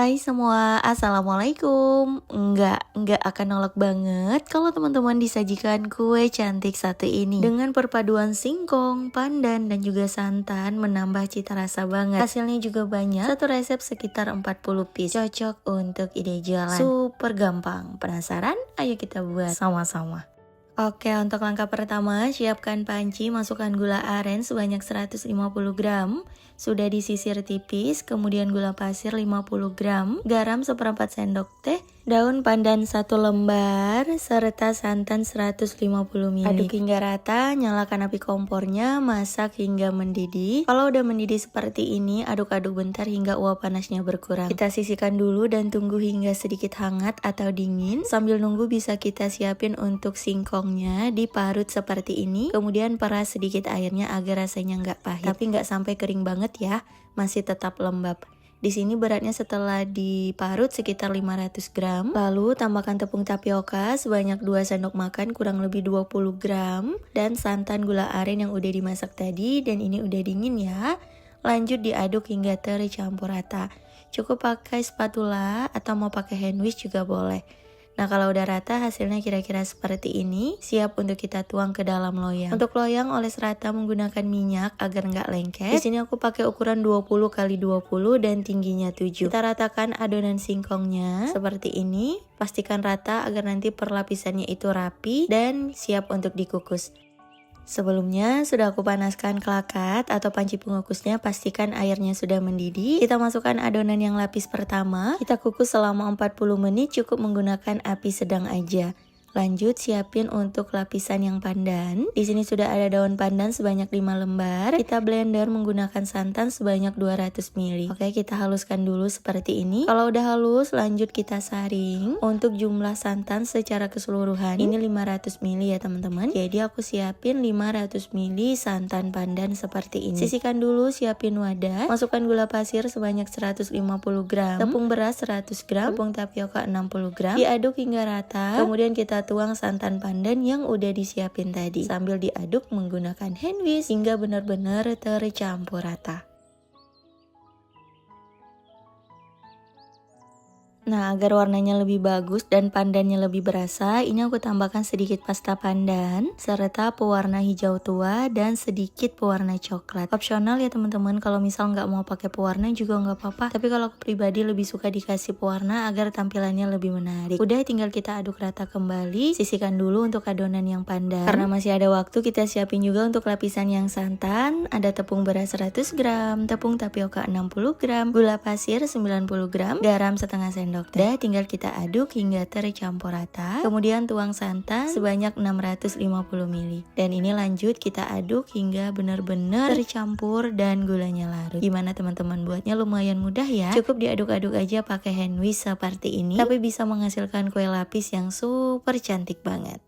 Hai semua, Assalamualaikum. Enggak akan nolak banget kalau teman-teman disajikan kue cantik satu ini. Dengan perpaduan singkong, pandan, dan juga santan menambah cita rasa banget. Hasilnya juga banyak, satu resep sekitar 40 piece. Cocok untuk ide jualan. Super gampang. Penasaran? Ayo kita buat sama-sama. Oke, untuk langkah pertama, siapkan panci, masukkan gula aren sebanyak 150 gram, sudah disisir tipis, kemudian gula pasir 50 gram, garam seperempat sendok teh, daun pandan 1 lembar, serta santan 150 ml. Aduk hingga rata, nyalakan api kompornya, masak hingga mendidih. Kalau udah mendidih seperti ini, aduk-aduk bentar hingga uap panasnya berkurang. Kita sisihkan dulu dan tunggu hingga sedikit hangat atau dingin. Sambil nunggu bisa kita siapin untuk singkongnya diparut seperti ini. Kemudian peras sedikit airnya agar rasanya nggak pahit. Tapi nggak sampai kering banget ya, masih tetap lembab. Di sini beratnya setelah diparut sekitar 500 gram. Lalu tambahkan tepung tapioka sebanyak 2 sendok makan kurang lebih 20 gram. Dan santan gula aren yang udah dimasak tadi, dan ini udah dingin ya. Lanjut diaduk hingga tercampur rata. Cukup pakai spatula atau mau pakai hand whisk juga boleh. Nah, kalau udah rata hasilnya kira-kira seperti ini, siap untuk kita tuang ke dalam loyang. Untuk loyang oles rata menggunakan minyak agar nggak lengket. Di sini aku pakai ukuran 20 x 20 dan tingginya 7. Kita ratakan adonan singkongnya seperti ini. Pastikan rata agar nanti perlapisannya itu rapi dan siap untuk dikukus. Sebelumnya sudah aku panaskan kelakat atau panci pengukusnya, pastikan airnya sudah mendidih. Kita masukkan adonan yang lapis pertama, kita kukus selama 40 menit, cukup menggunakan api sedang aja. Lanjut siapin untuk lapisan yang pandan. Di sini sudah ada daun pandan sebanyak 5 lembar. Kita blender menggunakan santan sebanyak 200 ml. Oke, kita haluskan dulu seperti ini. Kalau udah halus, lanjut kita saring. Untuk jumlah santan secara keseluruhan ini 500 ml ya teman-teman. Jadi aku siapin 500 ml santan pandan seperti ini. Sisihkan dulu, siapin wadah. Masukkan gula pasir sebanyak 150 gram, tepung beras 100 gram, tepung tapioka 60 gram. Diaduk hingga rata. Kemudian kita tuang santan pandan yang udah disiapin tadi sambil diaduk menggunakan hand whisk hingga benar-benar tercampur rata. Nah, agar warnanya lebih bagus dan pandannya lebih berasa, ini aku tambahkan sedikit pasta pandan, serta pewarna hijau tua dan sedikit pewarna coklat. Opsional ya teman-teman, kalau misal nggak mau pakai pewarna juga nggak apa-apa. Tapi kalau aku pribadi lebih suka dikasih pewarna agar tampilannya lebih menarik. Udah, tinggal kita aduk rata kembali. Sisihkan dulu untuk adonan yang pandan. Karena masih ada waktu, kita siapin juga untuk lapisan yang santan. Ada tepung beras 100 gram, tepung tapioka 60 gram, gula pasir 90 gram, garam setengah sendok. Udah, tinggal kita aduk hingga tercampur rata. Kemudian tuang santan sebanyak 650 ml. Dan ini lanjut kita aduk hingga benar-benar tercampur dan gulanya larut. Gimana teman-teman, buatnya lumayan mudah ya. Cukup diaduk-aduk aja pakai hand whisk seperti ini. Tapi bisa menghasilkan kue lapis yang super cantik banget.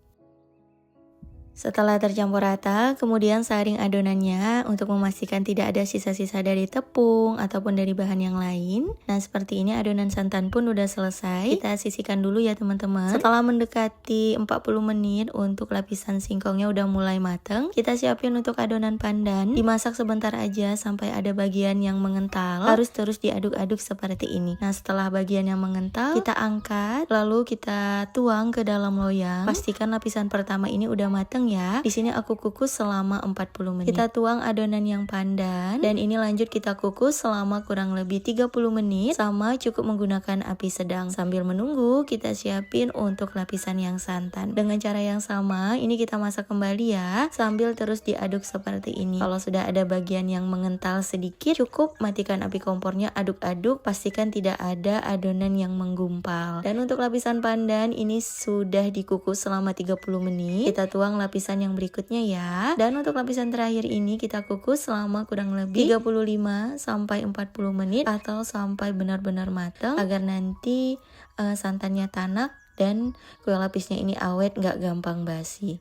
Setelah tercampur rata, kemudian saring adonannya untuk memastikan tidak ada sisa-sisa dari tepung ataupun dari bahan yang lain. Nah, seperti ini adonan santan pun udah selesai. Kita sisihkan dulu ya teman-teman. Setelah mendekati 40 menit untuk lapisan singkongnya udah mulai mateng, kita siapin untuk adonan pandan. Dimasak sebentar aja sampai ada bagian yang mengental. Harus terus diaduk-aduk seperti ini. Nah, setelah bagian yang mengental, kita angkat, lalu kita tuang ke dalam loyang. Pastikan lapisan pertama ini udah mateng ya. Di sini aku kukus selama 40 menit. Kita tuang adonan yang pandan dan ini lanjut kita kukus selama kurang lebih 30 menit sama cukup menggunakan api sedang. Sambil menunggu, kita siapin untuk lapisan yang santan. Dengan cara yang sama, ini kita masak kembali ya, sambil terus diaduk seperti ini. Kalau sudah ada bagian yang mengental sedikit, cukup matikan api kompornya, aduk-aduk, pastikan tidak ada adonan yang menggumpal. Dan untuk lapisan pandan ini sudah dikukus selama 30 menit. Kita tuang lapisan yang berikutnya ya. Dan untuk lapisan terakhir ini kita kukus selama kurang lebih 35 sampai 40 menit atau sampai benar-benar matang agar nanti santannya tanak dan kue lapisnya ini awet, nggak gampang basi.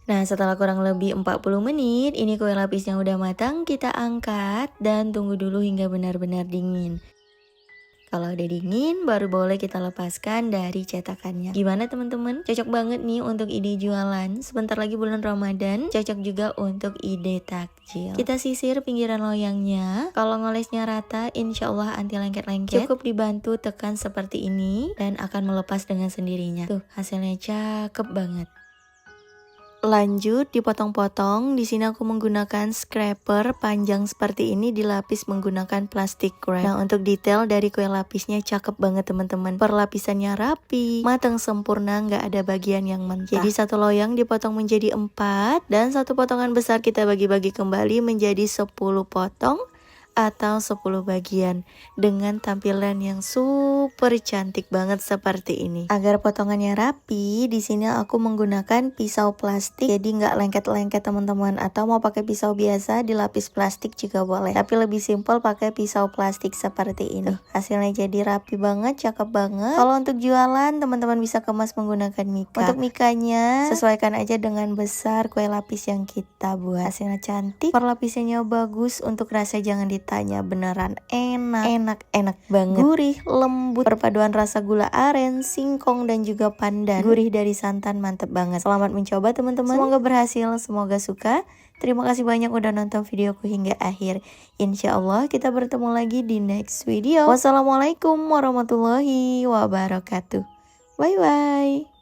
Nah, setelah kurang lebih 40 menit, ini kue lapisnya udah matang, kita angkat dan tunggu dulu hingga benar-benar dingin. Kalau udah dingin, baru boleh kita lepaskan dari cetakannya. Gimana teman-teman? Cocok banget nih untuk ide jualan. Sebentar lagi bulan Ramadan, cocok juga untuk ide takjil. Kita sisir pinggiran loyangnya. Kalau ngolesnya rata, insya Allah anti lengket-lengket. Cukup dibantu tekan seperti ini dan akan melepas dengan sendirinya. Tuh, hasilnya cakep banget. Lanjut dipotong-potong. Di sini aku menggunakan scraper panjang seperti ini, dilapis menggunakan plastik wrap. Nah, untuk detail dari kue lapisnya cakep banget teman-teman. Perlapisannya rapi, matang sempurna, nggak ada bagian yang mentah. Jadi satu loyang dipotong menjadi 4 dan satu potongan besar kita bagi-bagi kembali menjadi 10 potong atau 10 bagian dengan tampilan yang super cantik banget seperti ini. Agar potongannya rapi, di sini aku menggunakan pisau plastik jadi nggak lengket-lengket teman-teman, atau mau pakai pisau biasa dilapis plastik juga boleh. Tapi lebih simpel pakai pisau plastik seperti ini. Hasilnya jadi rapi banget, cakep banget. Kalau untuk jualan teman-teman bisa kemas menggunakan mika. Untuk mikanya sesuaikan aja dengan besar kue lapis yang kita buat. Hasilnya cantik, perlapisannya bagus, untuk rasa jangan tanya, beneran enak banget, gurih, lembut, perpaduan rasa gula aren, singkong dan juga pandan, gurih dari santan, mantep banget. Selamat mencoba teman-teman, semoga berhasil, semoga suka. Terima kasih banyak udah nonton videoku hingga akhir. Insya Allah kita bertemu lagi di next video. Wassalamualaikum warahmatullahi wabarakatuh. Bye bye.